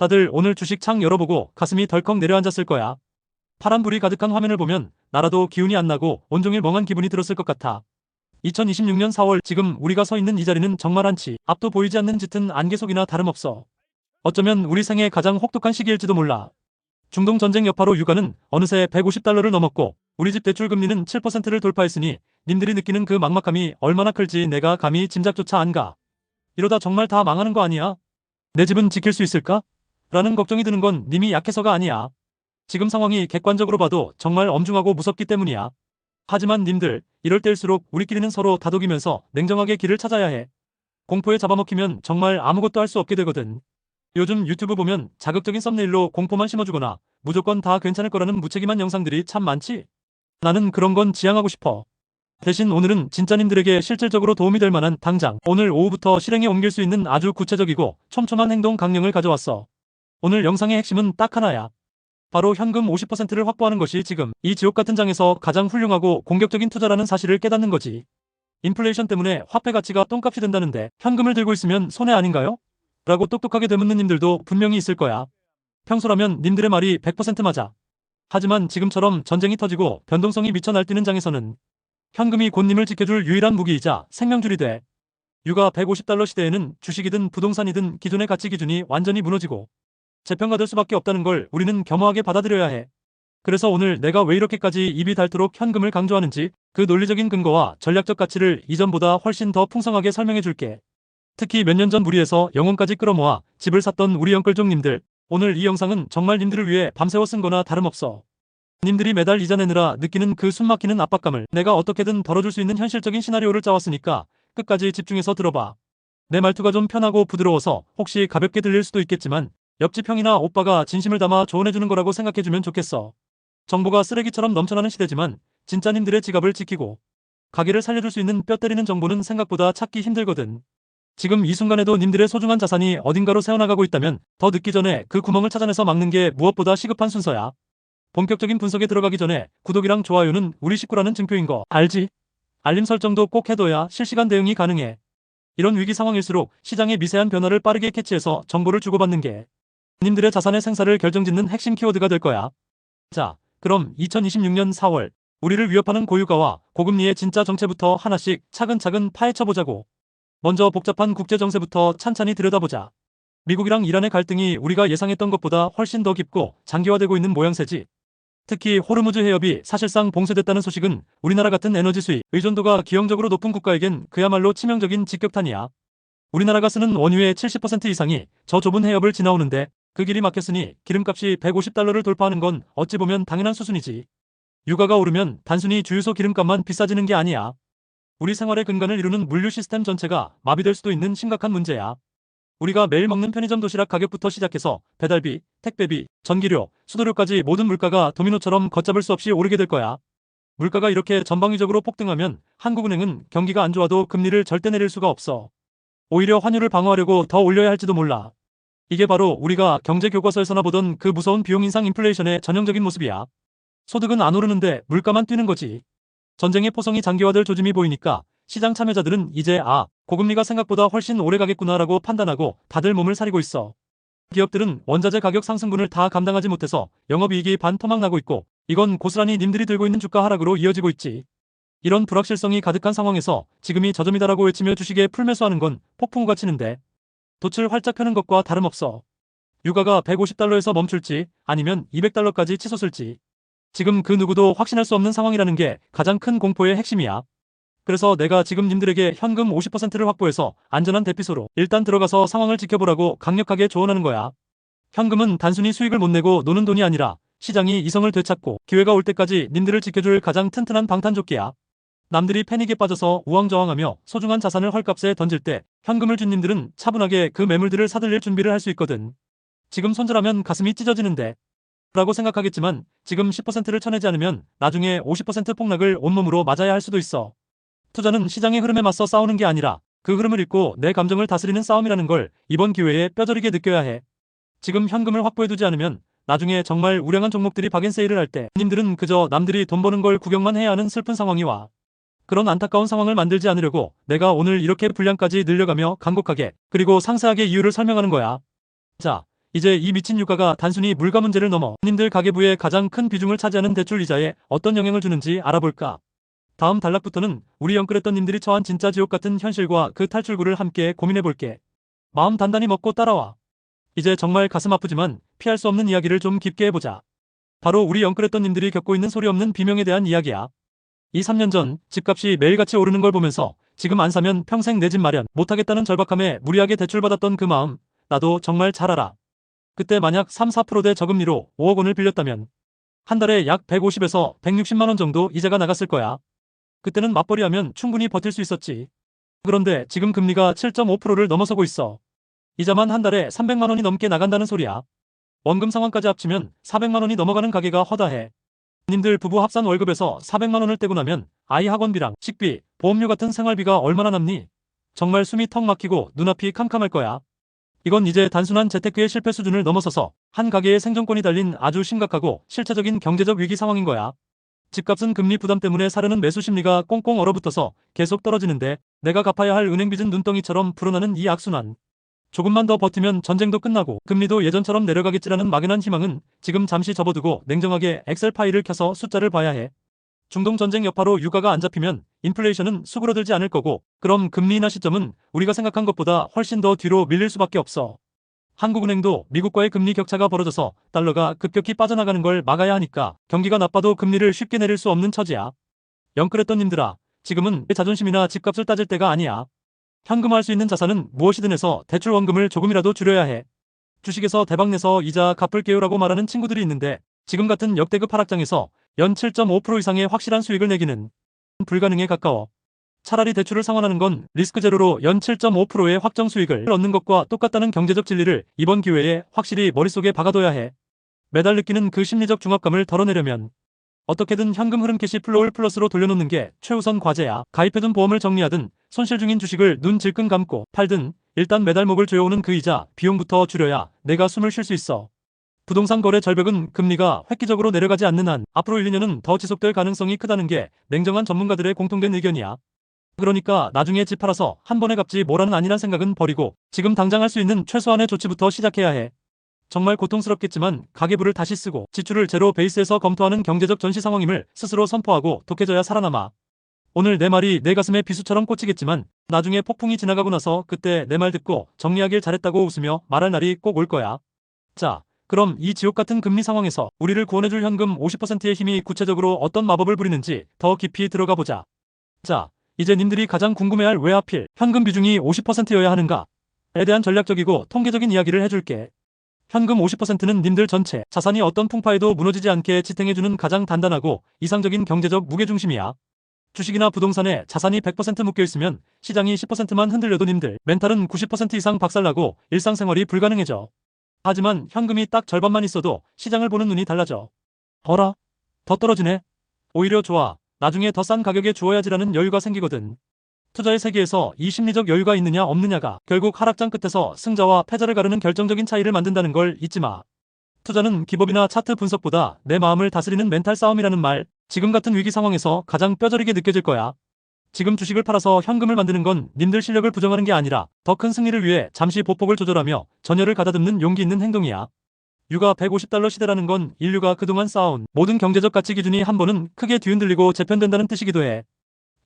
다들 오늘 주식 창 열어보고 가슴이 덜컥 내려앉았을 거야. 파란불이 가득한 화면을 보면 나라도 기운이 안 나고 온종일 멍한 기분이 들었을 것 같아. 2026년 4월 지금 우리가 서 있는 이 자리는 정말 한치 앞도 보이지 않는 짙은 안개 속이나 다름없어. 어쩌면 우리 생애 가장 혹독한 시기일지도 몰라. 중동 전쟁 여파로 유가는 어느새 150달러를 넘었고 우리 집 대출 금리는 7%를 돌파했으니 님들이 느끼는 그 막막함이 얼마나 클지 내가 감히 짐작조차 안 가. 이러다 정말 다 망하는 거 아니야? 내 집은 지킬 수 있을까? 라는 걱정이 드는 건 님이 약해서가 아니야. 지금 상황이 객관적으로 봐도 정말 엄중하고 무섭기 때문이야. 하지만 님들, 이럴 때일수록 우리끼리는 서로 다독이면서 냉정하게 길을 찾아야 해. 공포에 잡아먹히면 정말 아무것도 할 수 없게 되거든. 요즘 유튜브 보면 자극적인 썸네일로 공포만 심어주거나 무조건 다 괜찮을 거라는 무책임한 영상들이 참 많지? 나는 그런 건 지양하고 싶어. 대신 오늘은 진짜님들에게 실질적으로 도움이 될 만한 당장 오늘 오후부터 실행에 옮길 수 있는 아주 구체적이고 촘촘한 행동 강령을 가져왔어. 오늘 영상의 핵심은 딱 하나야. 바로 현금 50%를 확보하는 것이 지금 이 지옥 같은 장에서 가장 훌륭하고 공격적인 투자라는 사실을 깨닫는 거지. 인플레이션 때문에 화폐 가치가 똥값이 된다는데 현금을 들고 있으면 손해 아닌가요? 라고 똑똑하게 되묻는 님들도 분명히 있을 거야. 평소라면 님들의 말이 100% 맞아. 하지만 지금처럼 전쟁이 터지고 변동성이 미쳐 날뛰는 장에서는 현금이 곧 님을 지켜줄 유일한 무기이자 생명줄이 돼. 유가 150달러 시대에는 주식이든 부동산이든 기존의 가치 기준이 완전히 무너지고 재평가될 수밖에 없다는 걸 우리는 겸허하게 받아들여야 해. 그래서 오늘 내가 왜 이렇게까지 입이 닳도록 현금을 강조하는지 그 논리적인 근거와 전략적 가치를 이전보다 훨씬 더 풍성하게 설명해 줄게. 특히 몇 년 전 무리해서 영혼까지 끌어모아 집을 샀던 우리 영끌족님들, 오늘 이 영상은 정말 님들을 위해 밤새워 쓴 거나 다름없어. 님들이 매달 이자 내느라 느끼는 그 숨막히는 압박감을 내가 어떻게든 덜어줄 수 있는 현실적인 시나리오를 짜왔으니까 끝까지 집중해서 들어봐. 내 말투가 좀 편하고 부드러워서 혹시 가볍게 들릴 수도 있겠지만 옆집 형이나 오빠가 진심을 담아 조언해주는 거라고 생각해주면 좋겠어. 정보가 쓰레기처럼 넘쳐나는 시대지만 진짜 님들의 지갑을 지키고 가게를 살려줄 수 있는 뼈 때리는 정보는 생각보다 찾기 힘들거든. 지금 이 순간에도 님들의 소중한 자산이 어딘가로 새어나가고 있다면 더 늦기 전에 그 구멍을 찾아내서 막는 게 무엇보다 시급한 순서야. 본격적인 분석에 들어가기 전에 구독이랑 좋아요는 우리 식구라는 증표인 거 알지? 알림 설정도 꼭 해둬야 실시간 대응이 가능해. 이런 위기 상황일수록 시장의 미세한 변화를 빠르게 캐치해서 정보를 주고받는 게 님들의 자산의 생사를 결정짓는 핵심 키워드가 될 거야. 자, 그럼 2026년 4월 우리를 위협하는 고유가와 고금리의 진짜 정체부터 하나씩 차근차근 파헤쳐보자고. 먼저 복잡한 국제 정세부터 찬찬히 들여다보자. 미국이랑 이란의 갈등이 우리가 예상했던 것보다 훨씬 더 깊고 장기화되고 있는 모양새지. 특히 호르무즈 해협이 사실상 봉쇄됐다는 소식은 우리나라 같은 에너지 수입, 의존도가 기형적으로 높은 국가에겐 그야말로 치명적인 직격탄이야. 우리나라가 쓰는 원유의 70% 이상이 저 좁은 해협을 지나오는데 그 길이 막혔으니 기름값이 150달러를 돌파하는 건 어찌 보면 당연한 수순이지. 유가가 오르면 단순히 주유소 기름값만 비싸지는 게 아니야. 우리 생활의 근간을 이루는 물류 시스템 전체가 마비될 수도 있는 심각한 문제야. 우리가 매일 먹는 편의점 도시락 가격부터 시작해서 배달비, 택배비, 전기료, 수도료까지 모든 물가가 도미노처럼 걷잡을 수 없이 오르게 될 거야. 물가가 이렇게 전방위적으로 폭등하면 한국은행은 경기가 안 좋아도 금리를 절대 내릴 수가 없어. 오히려 환율을 방어하려고 더 올려야 할지도 몰라. 이게 바로 우리가 경제 교과서에서나 보던 그 무서운 비용 인상 인플레이션의 전형적인 모습이야. 소득은 안 오르는데 물가만 뛰는 거지. 전쟁의 포성이 장기화될 조짐이 보이니까 시장 참여자들은 이제 고금리가 생각보다 훨씬 오래 가겠구나라고 판단하고 다들 몸을 사리고 있어. 기업들은 원자재 가격 상승분을 다 감당하지 못해서 영업이익이 반토막 나고 있고 이건 고스란히 님들이 들고 있는 주가 하락으로 이어지고 있지. 이런 불확실성이 가득한 상황에서 지금이 저점이다라고 외치며 주식에 풀매수하는 건 폭풍우가 치는데 돛을 활짝 펴는 것과 다름없어. 유가가 150달러에서 멈출지 아니면 200달러까지 치솟을지 지금 그 누구도 확신할 수 없는 상황이라는 게 가장 큰 공포의 핵심이야. 그래서 내가 지금 님들에게 현금 50%를 확보해서 안전한 대피소로 일단 들어가서 상황을 지켜보라고 강력하게 조언하는 거야. 현금은 단순히 수익을 못 내고 노는 돈이 아니라 시장이 이성을 되찾고 기회가 올 때까지 님들을 지켜줄 가장 튼튼한 방탄조끼야. 남들이 패닉에 빠져서 우왕좌왕하며 소중한 자산을 헐값에 던질 때 현금을 준 님들은 차분하게 그 매물들을 사들릴 준비를 할 수 있거든. 지금 손절하면 가슴이 찢어지는데 라고 생각하겠지만 지금 10%를 쳐내지 않으면 나중에 50% 폭락을 온몸으로 맞아야 할 수도 있어. 투자는 시장의 흐름에 맞서 싸우는 게 아니라 그 흐름을 읽고 내 감정을 다스리는 싸움이라는 걸 이번 기회에 뼈저리게 느껴야 해. 지금 현금을 확보해두지 않으면 나중에 정말 우량한 종목들이 박앤세일을 할 때 님들은 그저 남들이 돈 버는 걸 구경만 해야 하는 슬픈 상황이 와. 그런 안타까운 상황을 만들지 않으려고 내가 오늘 이렇게 분량까지 늘려가며 간곡하게 그리고 상세하게 이유를 설명하는 거야. 자, 이제 이 미친 유가가 단순히 물가 문제를 넘어 님들 가계부에 가장 큰 비중을 차지하는 대출 이자에 어떤 영향을 주는지 알아볼까? 다음 단락부터는 우리 영끌했던 님들이 처한 진짜 지옥 같은 현실과 그 탈출구를 함께 고민해볼게. 마음 단단히 먹고 따라와. 이제 정말 가슴 아프지만 피할 수 없는 이야기를 좀 깊게 해보자. 바로 우리 영끌했던 님들이 겪고 있는 소리 없는 비명에 대한 이야기야. 이 3년 전 집값이 매일같이 오르는 걸 보면서 지금 안 사면 평생 내 집 마련 못하겠다는 절박함에 무리하게 대출받았던 그 마음 나도 정말 잘 알아. 그때 만약 3-4%대 저금리로 5억 원을 빌렸다면 한 달에 약 150에서 160만 원 정도 이자가 나갔을 거야. 그때는 맞벌이하면 충분히 버틸 수 있었지. 그런데 지금 금리가 7.5%를 넘어서고 있어. 이자만 한 달에 300만 원이 넘게 나간다는 소리야. 원금 상환까지 합치면 400만 원이 넘어가는 가계가 허다해. 님들 부부 합산 월급에서 400만 원을 떼고 나면 아이 학원비랑 식비, 보험료 같은 생활비가 얼마나 남니? 정말 숨이 턱 막히고 눈앞이 캄캄할 거야. 이건 이제 단순한 재테크의 실패 수준을 넘어서서 한 가게의 생존권이 달린 아주 심각하고 실체적인 경제적 위기 상황인 거야. 집값은 금리 부담 때문에 사려는 매수 심리가 꽁꽁 얼어붙어서 계속 떨어지는데 내가 갚아야 할 은행빚은 눈덩이처럼 불어나는 이 악순환. 조금만 더 버티면 전쟁도 끝나고 금리도 예전처럼 내려가겠지라는 막연한 희망은 지금 잠시 접어두고 냉정하게 엑셀 파일을 켜서 숫자를 봐야 해. 중동 전쟁 여파로 유가가 안 잡히면 인플레이션은 수그러들지 않을 거고 그럼 금리 인하 시점은 우리가 생각한 것보다 훨씬 더 뒤로 밀릴 수밖에 없어. 한국은행도 미국과의 금리 격차가 벌어져서 달러가 급격히 빠져나가는 걸 막아야 하니까 경기가 나빠도 금리를 쉽게 내릴 수 없는 처지야. 영끌했던 님들아, 지금은 내 자존심이나 집값을 따질 때가 아니야. 현금화할 수 있는 자산은 무엇이든 해서 대출 원금을 조금이라도 줄여야 해. 주식에서 대박내서 이자 갚을게요라고 말하는 친구들이 있는데 지금 같은 역대급 하락장에서 연 7.5% 이상의 확실한 수익을 내기는 불가능에 가까워. 차라리 대출을 상환하는 건 리스크 제로로 연 7.5%의 확정 수익을 얻는 것과 똑같다는 경제적 진리를 이번 기회에 확실히 머릿속에 박아둬야 해. 매달 느끼는 그 심리적 중압감을 덜어내려면 어떻게든 현금 흐름 캐시 플로우를 플러스로 돌려놓는 게 최우선 과제야. 가입해둔 보험을 정리하든 손실 중인 주식을 눈 질끈 감고 팔든 일단 매달 목을 조여오는 그 이자 비용부터 줄여야 내가 숨을 쉴 수 있어. 부동산 거래 절벽은 금리가 획기적으로 내려가지 않는 한 앞으로 1-2년은 더 지속될 가능성이 크다는 게 냉정한 전문가들의 공통된 의견이야. 그러니까 나중에 집 팔아서 한 번에 갚지 뭐라는 아니란 생각은 버리고 지금 당장 할 수 있는 최소한의 조치부터 시작해야 해. 정말 고통스럽겠지만 가계부를 다시 쓰고 지출을 제로 베이스에서 검토하는 경제적 전시 상황임을 스스로 선포하고 독해져야 살아남아. 오늘 내 말이 내 가슴에 비수처럼 꽂히겠지만 나중에 폭풍이 지나가고 나서 그때 내 말 듣고 정리하길 잘했다고 웃으며 말할 날이 꼭 올 거야. 자, 그럼 이 지옥 같은 금리 상황에서 우리를 구원해줄 현금 50%의 힘이 구체적으로 어떤 마법을 부리는지 더 깊이 들어가 보자. 자, 이제 님들이 가장 궁금해할 왜 하필 현금 비중이 50%여야 하는가에 대한 전략적이고 통계적인 이야기를 해줄게. 현금 50%는 님들 전체 자산이 어떤 풍파에도 무너지지 않게 지탱해주는 가장 단단하고 이상적인 경제적 무게중심이야. 주식이나 부동산에 자산이 100% 묶여있으면 시장이 10%만 흔들려도 님들 멘탈은 90% 이상 박살나고 일상생활이 불가능해져. 하지만 현금이 딱 절반만 있어도 시장을 보는 눈이 달라져. 어라? 더 떨어지네? 오히려 좋아. 나중에 더 싼 가격에 주어야지라는 여유가 생기거든. 투자의 세계에서 이 심리적 여유가 있느냐 없느냐가 결국 하락장 끝에서 승자와 패자를 가르는 결정적인 차이를 만든다는 걸 잊지 마. 투자는 기법이나 차트 분석보다 내 마음을 다스리는 멘탈 싸움이라는 말, 지금 같은 위기 상황에서 가장 뼈저리게 느껴질 거야. 지금 주식을 팔아서 현금을 만드는 건 님들 실력을 부정하는 게 아니라 더 큰 승리를 위해 잠시 보폭을 조절하며 전열을 가다듬는 용기 있는 행동이야. 유가 150달러 시대라는 건 인류가 그동안 쌓아온 모든 경제적 가치 기준이 한 번은 크게 뒤흔들리고 재편된다는 뜻이기도 해.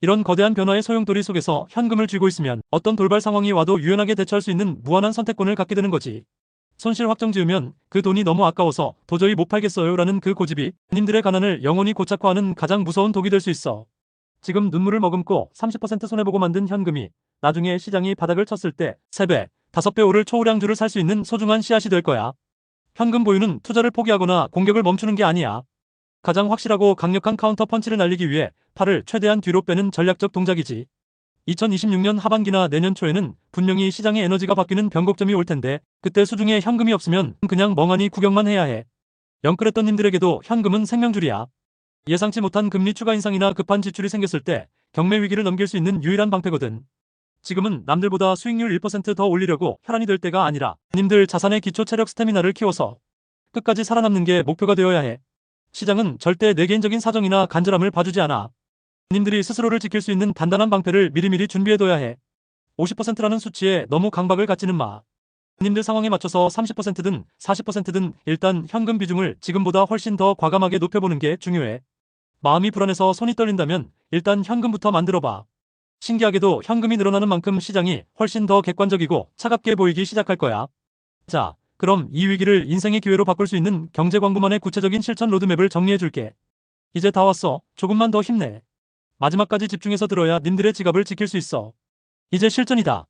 이런 거대한 변화의 소용돌이 속에서 현금을 쥐고 있으면 어떤 돌발 상황이 와도 유연하게 대처할 수 있는 무한한 선택권을 갖게 되는 거지. 손실 확정 지으면 그 돈이 너무 아까워서 도저히 못 팔겠어요 라는 그 고집이 님들의 가난을 영원히 고착화하는 가장 무서운 독이 될 수 있어. 지금 눈물을 머금고 30% 손해보고 만든 현금이 나중에 시장이 바닥을 쳤을 때 3배, 5배 오를 초우량주를 살 수 있는 소중한 씨앗이 될 거야. 현금 보유는 투자를 포기하거나 공격을 멈추는 게 아니야. 가장 확실하고 강력한 카운터 펀치를 날리기 위해 팔을 최대한 뒤로 빼는 전략적 동작이지. 2026년 하반기나 내년 초에는 분명히 시장의 에너지가 바뀌는 변곡점이 올 텐데 그때 수중에 현금이 없으면 그냥 멍하니 구경만 해야 해. 영끌했던 님들에게도 현금은 생명줄이야. 예상치 못한 금리 추가 인상이나 급한 지출이 생겼을 때 경매 위기를 넘길 수 있는 유일한 방패거든. 지금은 남들보다 수익률 1%더 올리려고 혈안이 될 때가 아니라 님들 자산의 기초 체력 스태미나를 키워서 끝까지 살아남는 게 목표가 되어야 해. 시장은 절대 내 개인적인 사정이나 간절함을 봐주지 않아. 님들이 스스로를 지킬 수 있는 단단한 방패를 미리미리 준비해둬야 해. 50%라는 수치에 너무 강박을 갖지는 마. 님들 상황에 맞춰서 30%든 40%든 일단 현금 비중을 지금보다 훨씬 더 과감하게 높여보는 게 중요해. 마음이 불안해서 손이 떨린다면 일단 현금부터 만들어봐. 신기하게도 현금이 늘어나는 만큼 시장이 훨씬 더 객관적이고 차갑게 보이기 시작할 거야. 자, 그럼 이 위기를 인생의 기회로 바꿀 수 있는 경제광부만의 구체적인 실천 로드맵을 정리해줄게. 이제 다 왔어. 조금만 더 힘내. 마지막까지 집중해서 들어야 님들의 지갑을 지킬 수 있어. 이제 실전이다.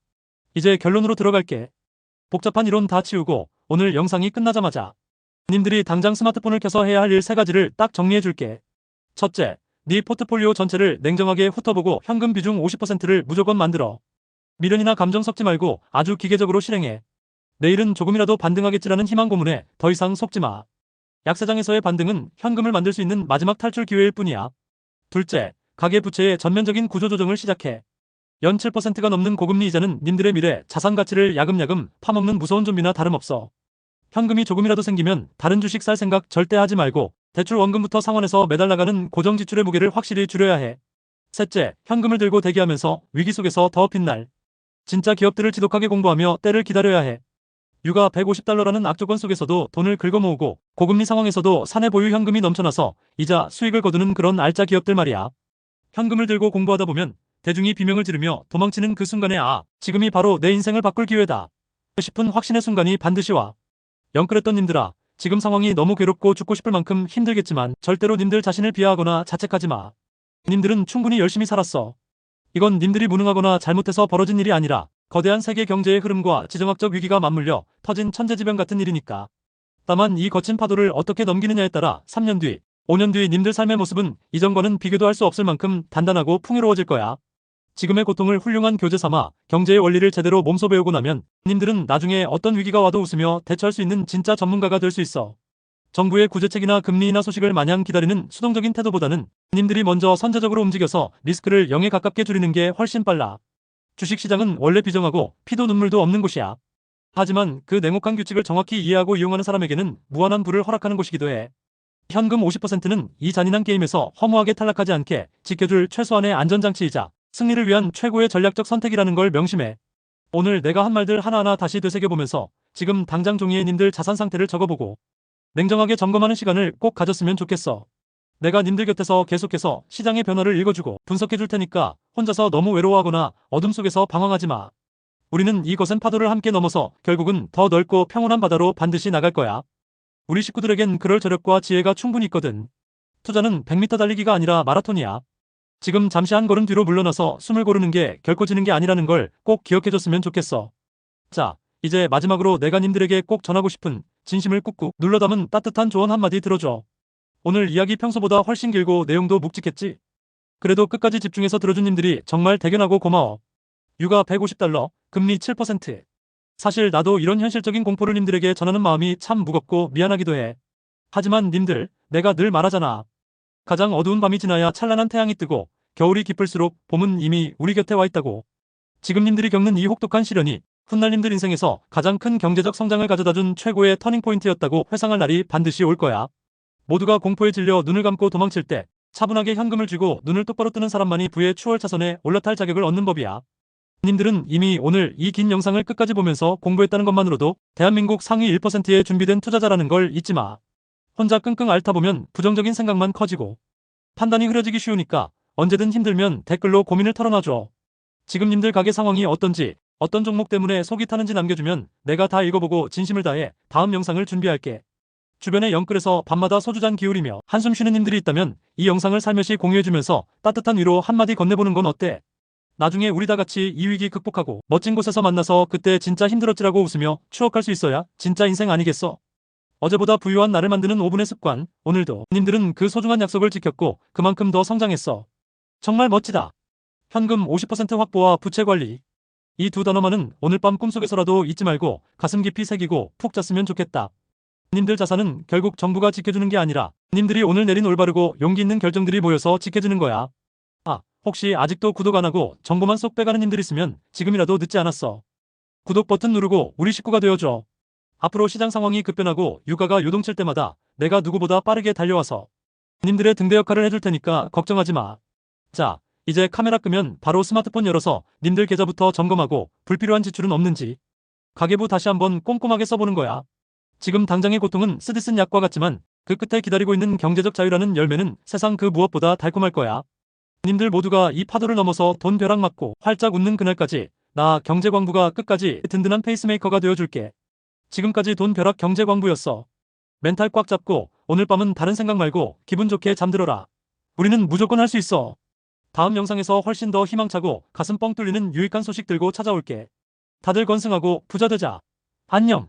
이제 결론으로 들어갈게. 복잡한 이론 다 치우고 오늘 영상이 끝나자마자 님들이 당장 스마트폰을 켜서 해야 할 일 3가지를 딱 정리해줄게. 첫째, 네 포트폴리오 전체를 냉정하게 훑어보고 현금 비중 50%를 무조건 만들어. 미련이나 감정 섞지 말고 아주 기계적으로 실행해. 내일은 조금이라도 반등하겠지라는 희망 고문에 더 이상 속지 마. 약세장에서의 반등은 현금을 만들 수 있는 마지막 탈출 기회일 뿐이야. 둘째, 가계 부채의 전면적인 구조조정을 시작해. 연 7%가 넘는 고금리 이자는 님들의 미래 자산 가치를 야금야금 파먹는 무서운 좀비나 다름없어. 현금이 조금이라도 생기면 다른 주식 살 생각 절대 하지 말고 대출 원금부터 상환해서 매달 나가는 고정 지출의 무게를 확실히 줄여야 해. 셋째, 현금을 들고 대기하면서 위기 속에서 더 빛날 진짜 기업들을 지독하게 공부하며 때를 기다려야 해. 유가 150달러라는 악조건 속에서도 돈을 긁어모으고 고금리 상황에서도 사내 보유 현금이 넘쳐나서 이자 수익을 거두는 그런 알짜 기업들 말이야. 현금을 들고 공부하다 보면 대중이 비명을 지르며 도망치는 그 순간에 지금이 바로 내 인생을 바꿀 기회다 싶은 확신의 순간이 반드시 와. 영끌했던 님들아, 지금 상황이 너무 괴롭고 죽고 싶을 만큼 힘들겠지만 절대로 님들 자신을 비하하거나 자책하지 마. 님들은 충분히 열심히 살았어. 이건 님들이 무능하거나 잘못해서 벌어진 일이 아니라 거대한 세계 경제의 흐름과 지정학적 위기가 맞물려 터진 천재지변 같은 일이니까. 다만 이 거친 파도를 어떻게 넘기느냐에 따라 3년 뒤, 5년 뒤 님들 삶의 모습은 이전과는 비교도 할 수 없을 만큼 단단하고 풍요로워질 거야. 지금의 고통을 훌륭한 교재 삼아 경제의 원리를 제대로 몸소 배우고 나면 님들은 나중에 어떤 위기가 와도 웃으며 대처할 수 있는 진짜 전문가가 될 수 있어. 정부의 구제책이나 금리 인하 소식을 마냥 기다리는 수동적인 태도보다는 님들이 먼저 선제적으로 움직여서 리스크를 0에 가깝게 줄이는 게 훨씬 빨라. 주식시장은 원래 비정하고 피도 눈물도 없는 곳이야. 하지만 그 냉혹한 규칙을 정확히 이해하고 이용하는 사람에게는 무한한 부를 허락하는 곳이기도 해. 현금 50%는 이 잔인한 게임에서 허무하게 탈락하지 않게 지켜줄 최소한의 안전장치이자 승리를 위한 최고의 전략적 선택이라는 걸 명심해. 오늘 내가 한 말들 하나하나 다시 되새겨보면서 지금 당장 종이에 님들 자산 상태를 적어보고 냉정하게 점검하는 시간을 꼭 가졌으면 좋겠어. 내가 님들 곁에서 계속해서 시장의 변화를 읽어주고 분석해줄 테니까 혼자서 너무 외로워하거나 어둠 속에서 방황하지 마. 우리는 이 거센 파도를 함께 넘어서 결국은 더 넓고 평온한 바다로 반드시 나갈 거야. 우리 식구들에겐 그럴 저력과 지혜가 충분히 있거든. 투자는 100m 달리기가 아니라 마라톤이야. 지금 잠시 한 걸음 뒤로 물러나서 숨을 고르는 게 결코 지는 게 아니라는 걸 꼭 기억해줬으면 좋겠어. 자, 이제 마지막으로 내가 님들에게 꼭 전하고 싶은 진심을 꾹꾹 눌러 담은 따뜻한 조언 한마디 들어줘. 오늘 이야기 평소보다 훨씬 길고 내용도 묵직했지? 그래도 끝까지 집중해서 들어준 님들이 정말 대견하고 고마워. 유가 150달러, 금리 7%. 사실 나도 이런 현실적인 공포를 님들에게 전하는 마음이 참 무겁고 미안하기도 해. 하지만 님들, 내가 늘 말하잖아. 가장 어두운 밤이 지나야 찬란한 태양이 뜨고 겨울이 깊을수록 봄은 이미 우리 곁에 와 있다고. 지금 님들이 겪는 이 혹독한 시련이 훗날 님들 인생에서 가장 큰 경제적 성장을 가져다준 최고의 터닝포인트였다고 회상할 날이 반드시 올 거야. 모두가 공포에 질려 눈을 감고 도망칠 때 차분하게 현금을 쥐고 눈을 똑바로 뜨는 사람만이 부의 추월 차선에 올라탈 자격을 얻는 법이야. 님들은 이미 오늘 이 긴 영상을 끝까지 보면서 공부했다는 것만으로도 대한민국 상위 1%의 준비된 투자자라는 걸 잊지 마. 혼자 끙끙 앓다 보면 부정적인 생각만 커지고 판단이 흐려지기 쉬우니까 언제든 힘들면 댓글로 고민을 털어놔줘. 지금 님들 가게 상황이 어떤지, 어떤 종목 때문에 속이 타는지 남겨주면 내가 다 읽어보고 진심을 다해 다음 영상을 준비할게. 주변에 영끌에서 밤마다 소주잔 기울이며 한숨 쉬는 님들이 있다면 이 영상을 살며시 공유해주면서 따뜻한 위로 한마디 건네보는 건 어때? 나중에 우리 다 같이 이 위기 극복하고 멋진 곳에서 만나서 그때 진짜 힘들었지라고 웃으며 추억할 수 있어야 진짜 인생 아니겠어? 어제보다 부유한 나를 만드는 5분의 습관, 오늘도 님들은 그 소중한 약속을 지켰고 그만큼 더 성장했어. 정말 멋지다. 현금 50% 확보와 부채 관리. 이 두 단어만은 오늘 밤 꿈속에서라도 잊지 말고 가슴 깊이 새기고 푹 잤으면 좋겠다. 님들 자산은 결국 정부가 지켜주는 게 아니라 님들이 오늘 내린 올바르고 용기 있는 결정들이 모여서 지켜주는 거야. 혹시 아직도 구독 안 하고 정보만 쏙 빼가는 님들 있으면 지금이라도 늦지 않았어. 구독 버튼 누르고 우리 식구가 되어줘. 앞으로 시장 상황이 급변하고 유가가 요동칠 때마다 내가 누구보다 빠르게 달려와서 님들의 등대 역할을 해줄 테니까 걱정하지 마. 자, 이제 카메라 끄면 바로 스마트폰 열어서 님들 계좌부터 점검하고 불필요한 지출은 없는지 가계부 다시 한번 꼼꼼하게 써보는 거야. 지금 당장의 고통은 쓰디쓴 약과 같지만 그 끝에 기다리고 있는 경제적 자유라는 열매는 세상 그 무엇보다 달콤할 거야. 님들 모두가 이 파도를 넘어서 돈 벼락 맞고 활짝 웃는 그날까지 나 경제광부가 끝까지 든든한 페이스메이커가 되어줄게. 지금까지 돈 벼락 경제광부였어. 멘탈 꽉 잡고 오늘 밤은 다른 생각 말고 기분 좋게 잠들어라. 우리는 무조건 할 수 있어. 다음 영상에서 훨씬 더 희망차고 가슴 뻥 뚫리는 유익한 소식 들고 찾아올게. 다들 건승하고 부자 되자. 안녕.